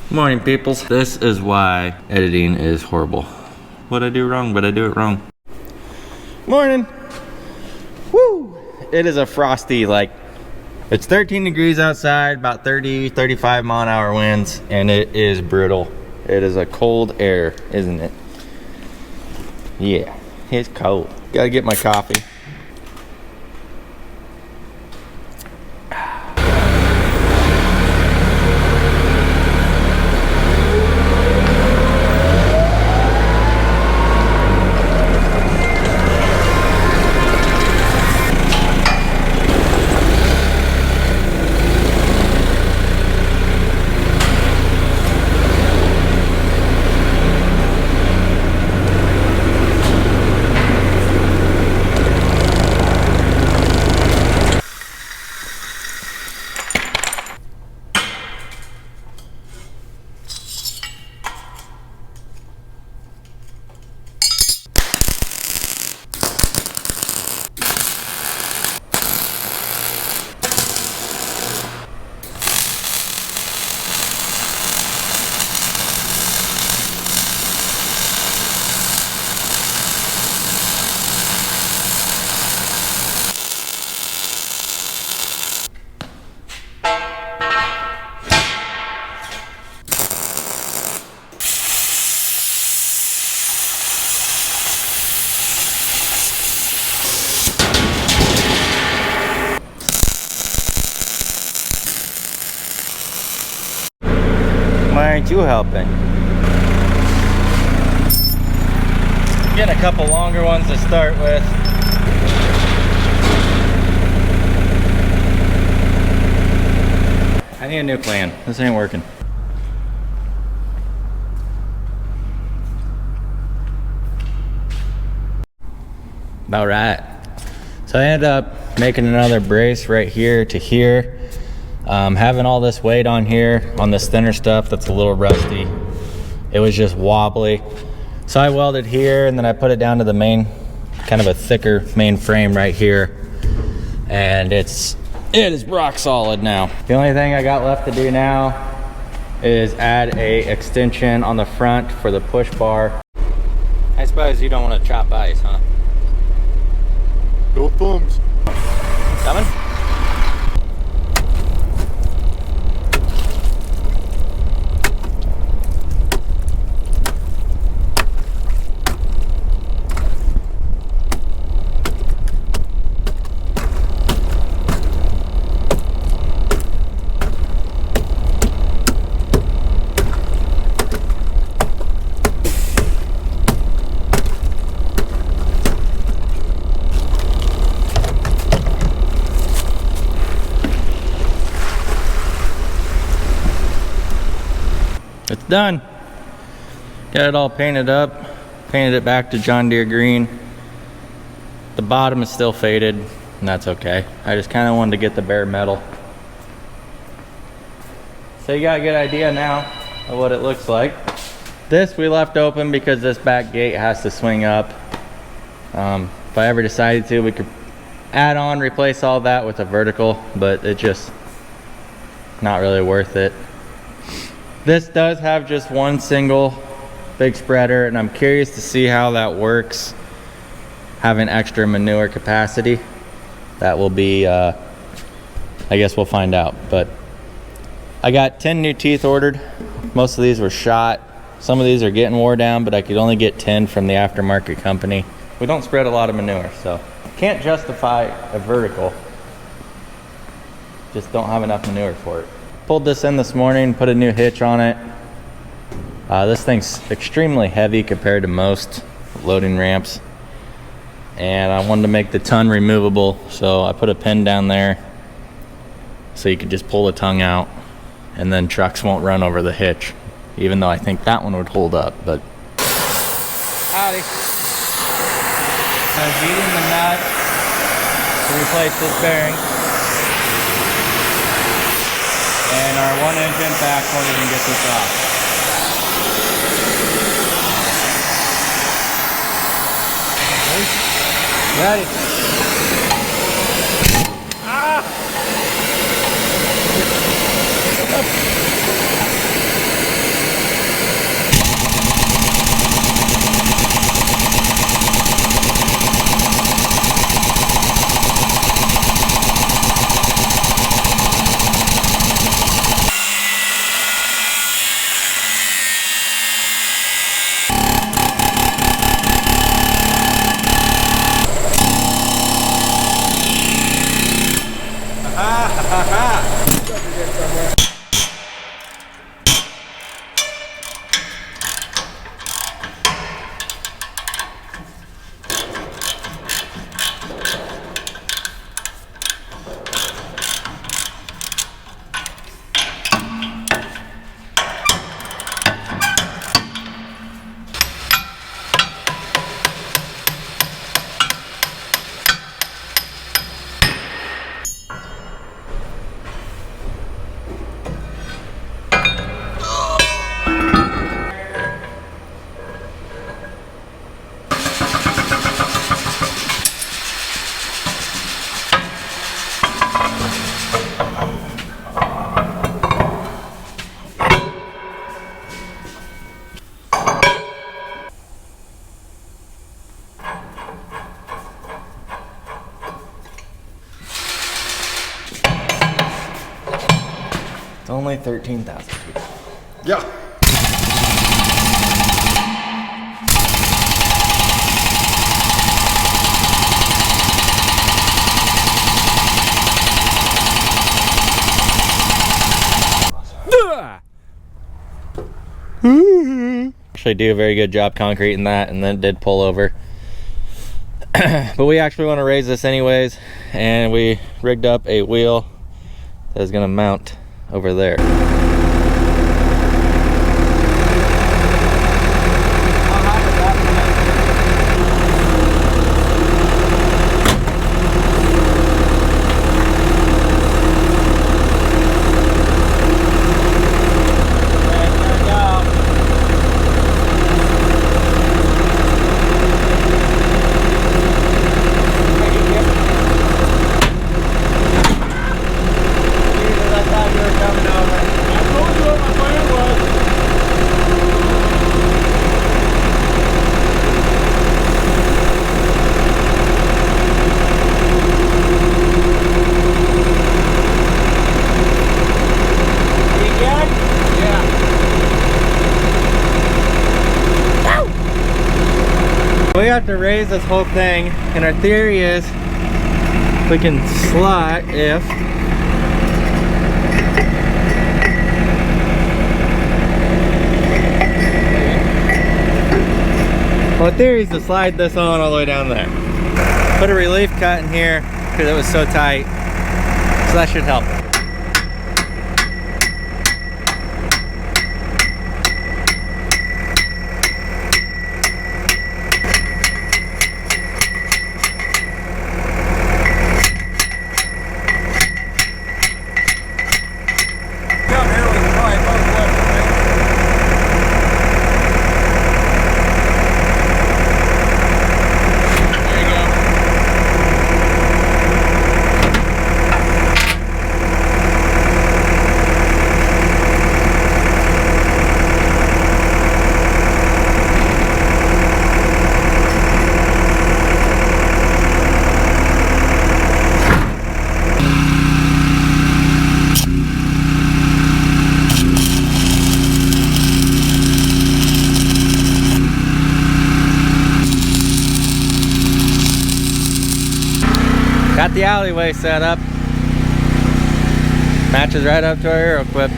Morning, peoples. This is why editing is horrible. What I do wrong, but I do it wrong. Morning. Woo! It is a frosty, it's 13 degrees outside, about 30, 35 mile an hour winds, and it is brutal. It is a cold air, isn't it? Yeah, it's cold. Gotta get my coffee. Why aren't you helping? Get a couple longer ones to start with. I need a new plan. This ain't working. About right. So I ended up making another brace right here to here. Having all this weight on here, on this thinner stuff that's a little rusty, it was just wobbly. So I welded here and then I put it down to the main, kind of a thicker main frame right here. And it is rock solid now. The only thing I got left to do now is add a extension on the front for the push bar. I suppose you don't want to chop ice, huh? Go thumbs. Coming? It's done. Got it all painted up. Painted it back to John Deere green. The bottom is still faded, and that's okay. I just kind of wanted to get the bare metal. So you got a good idea now of what it looks like. This we left open because this back gate has to swing up. If I ever decided to, we could add on, replace all that with a vertical, but it's just not really worth it. This does have just one single big spreader, and I'm curious to see how that works, having extra manure capacity. That will be, I guess we'll find out. But I got 10 new teeth ordered. Most of these were shot. Some of these are getting wore down, but I could only get 10 from the aftermarket company. We don't spread a lot of manure, so can't justify a vertical. Just don't have enough manure for it. Pulled this in this morning, put a new hitch on it. This thing's extremely heavy compared to most loading ramps. And I wanted to make the ton removable, so I put a pin down there so you could just pull the tongue out, and then trucks won't run over the hitch, even though I think that one would hold up. But howdy. I was beating the nut to replace this bearing. And our one engine back won't even get this off. Ready? Ah! It's only 13,000 feet. Yeah. Actually do a very good job concreting that, and then it did pull over. But we actually want to raise this anyways, and we rigged up a wheel that is going to mount over there. We have to raise this whole thing, and our theory is we can slot if well, the theory is to slide this on all the way down there. Put a relief cut in here because it was so tight, so that should help. Got the alleyway set up. Matches right up to our aero clip.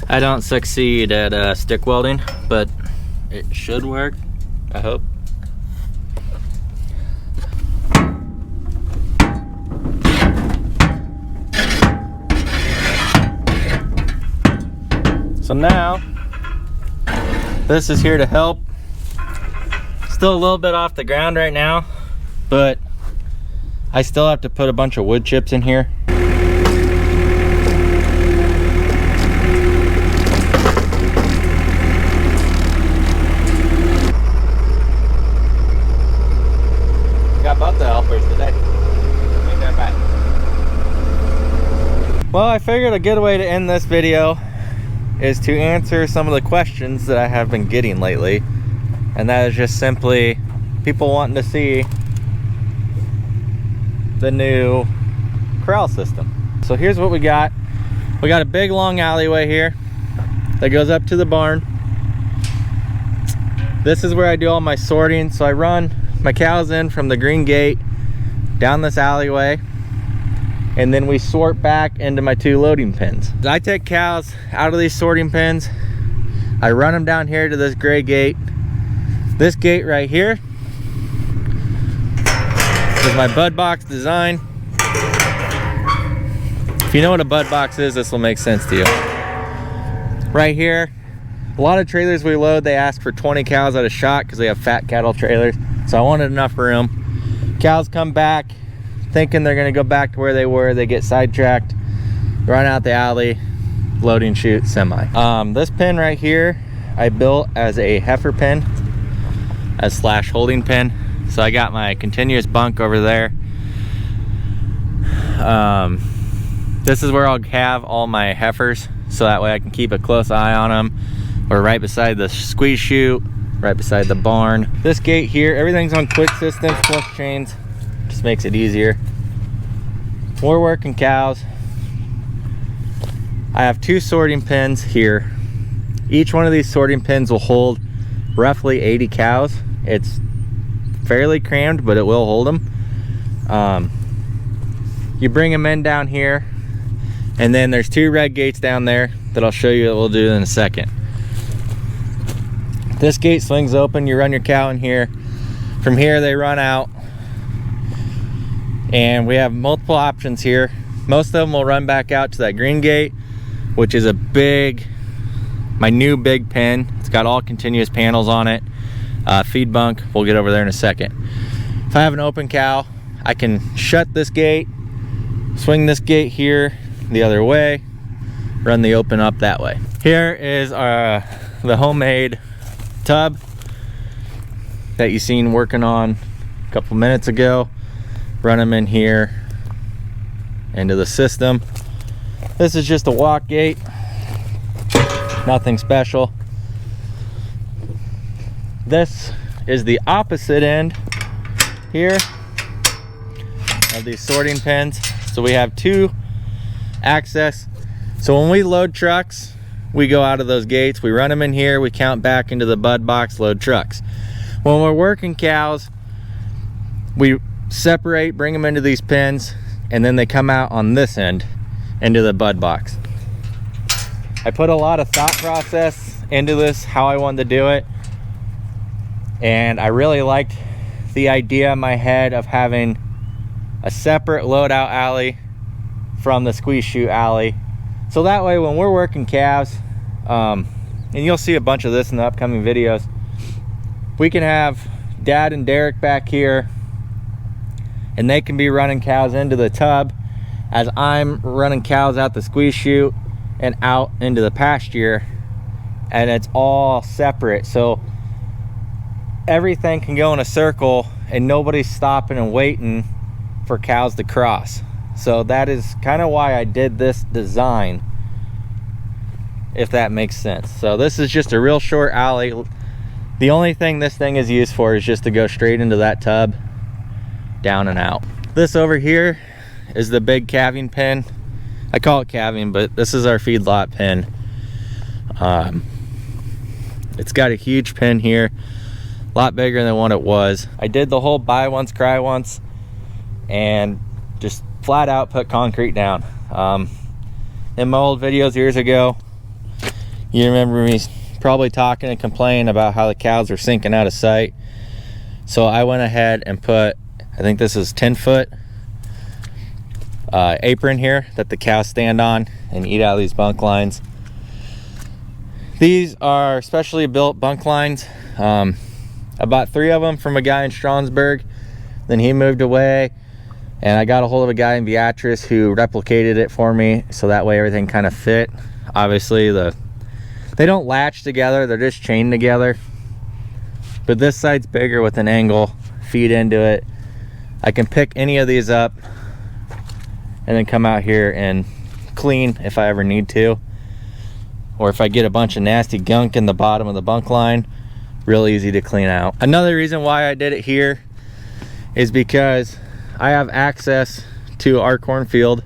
I don't succeed at stick welding, but it should work, I hope. So now, this is here to help. Still a little bit off the ground right now, but I still have to put a bunch of wood chips in here. About the helpers today. Take that back. Well, I figured a good way to end this video is to answer some of the questions that I have been getting lately, and that is just simply people wanting to see the new corral system. So here's what we got. We got a big long alleyway here that goes up to the barn. This is where I do all my sorting. So I run my cows in from the green gate down this alleyway, and then we sort back into my 2 loading pens. I take cows out of these sorting pens, I run them down here to this gray gate. This gate right here is my bud box design. If you know what a bud box is, this will make sense to you. Right here, a lot of trailers we load, they ask for 20 cows at a shot because they have fat cattle trailers. So I wanted enough room. Cows come back thinking they're gonna go back to where they were. They get sidetracked, run out the alley, loading chute, semi. This pen right here, I built as a heifer pen. as slash holding pin. So I got my continuous bunk over there. This is where I'll have all my heifers, so that way I can keep a close eye on them. Or right beside the squeeze chute, right beside the barn. This gate here, everything's on quick systems plus chains. Just makes it easier. We're working cows. I have 2 sorting pins here. Each one of these sorting pins will hold roughly 80 cows. It's fairly crammed, but it will hold them. You bring them in down here, and then there's 2 red gates down there that I'll show you what we'll do in a second. This gate swings open, you run your cow in here. From here they run out, and we have multiple options here. Most of them will run back out to that green gate, which is my new big pen. It's got all continuous panels on it. Feed bunk, we'll get over there in a second. If I have an open cow, I can shut this gate, swing this gate here the other way, run the open up that way. Here is the homemade tub that you seen working on a couple minutes ago. Run them in here into the system. This is just a walk gate, nothing special. This is the opposite end here of these sorting pins. So we have 2 access. So when we load trucks, we go out of those gates, we run them in here, we count back into the bud box, load trucks. When we're working cows, we separate, bring them into these pins, and then they come out on this end into the bud box. I put a lot of thought process into this, how I wanted to do it, and I really liked the idea in my head of having a separate loadout alley from the squeeze chute alley. So that way when we're working calves, and you'll see a bunch of this in the upcoming videos, we can have Dad and Derek back here, and they can be running cows into the tub as I'm running cows out the squeeze chute and out into the pasture, and it's all separate. So everything can go in a circle and nobody's stopping and waiting for cows to cross. So that is kind of why I did this design, if that makes sense. So this is just a real short alley. The only thing this thing is used for is just to go straight into that tub, down and out. This over here is the big calving pen. I call it calving, but this is our feedlot pen. It's got a huge pen here, a lot bigger than what it was. I did the whole buy once, cry once, and just flat out put concrete down. In my old videos years ago, you remember me probably talking and complaining about how the cows were sinking out of sight. So I went ahead and put, I think this is 10-foot apron here that the cows stand on and eat out of these bunk lines. These are specially built bunk lines. I bought 3 of them from a guy in Strasbourg. Then he moved away, and I got a hold of a guy in Beatrice who replicated it for me, so that way everything kind of fit. Obviously they don't latch together, they're just chained together. But this side's bigger with an angle, feed into it. I can pick any of these up and then come out here and clean if I ever need to. Or if I get a bunch of nasty gunk in the bottom of the bunk line, real easy to clean out. Another reason why I did it here is because I have access to our cornfield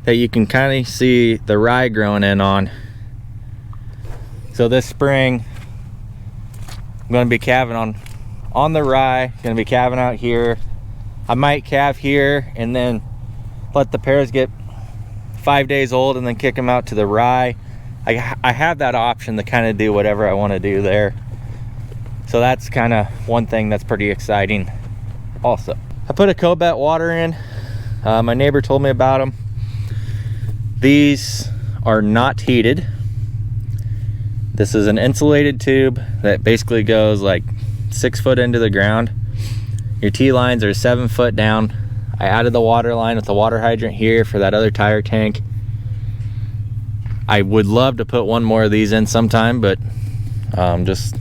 that you can kind of see the rye growing in on. So this spring, I'm going to be calving on the rye, going to be calving out here. I might calve here and then let the pairs get 5 days old and then kick them out to the rye. I have that option to kind of do whatever I want to do there. So that's kind of one thing that's pretty exciting also. I put a Cobet water in. My neighbor told me about them. These are not heated. This is an insulated tube that basically goes like 6 foot into the ground. Your T-lines are 7 foot down. I added the water line with the water hydrant here for that other tire tank. I would love to put one more of these in sometime, but just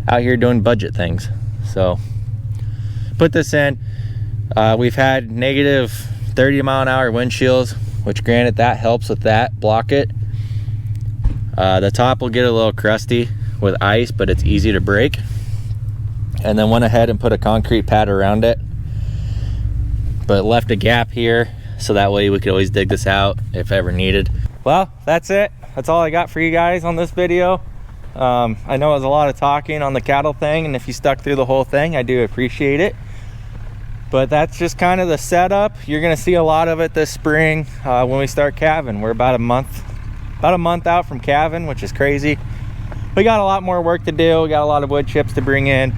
out here doing budget things. So put this in. We've had negative 30-mile-an-hour wind chills, which granted that helps with that, block it. The top will get a little crusty with ice, but it's easy to break. And then went ahead and put a concrete pad around it, but left a gap here so that way we could always dig this out if ever needed. Well, that's it. That's all I got for you guys on this video. I know it was a lot of talking on the cattle thing, and if you stuck through the whole thing, I do appreciate it. But that's just kind of the setup. You're gonna see a lot of it this spring when we start calving. We're about a month out from calving, which is crazy. We got a lot more work to do. We got a lot of wood chips to bring in.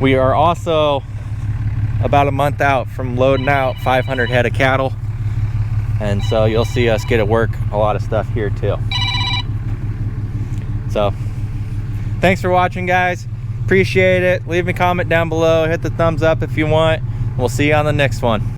We are also about a month out from loading out 500 head of cattle. And so you'll see us get to work a lot of stuff here too. So thanks for watching, guys. Appreciate it. Leave me a comment down below. Hit the thumbs up if you want. We'll see you on the next one.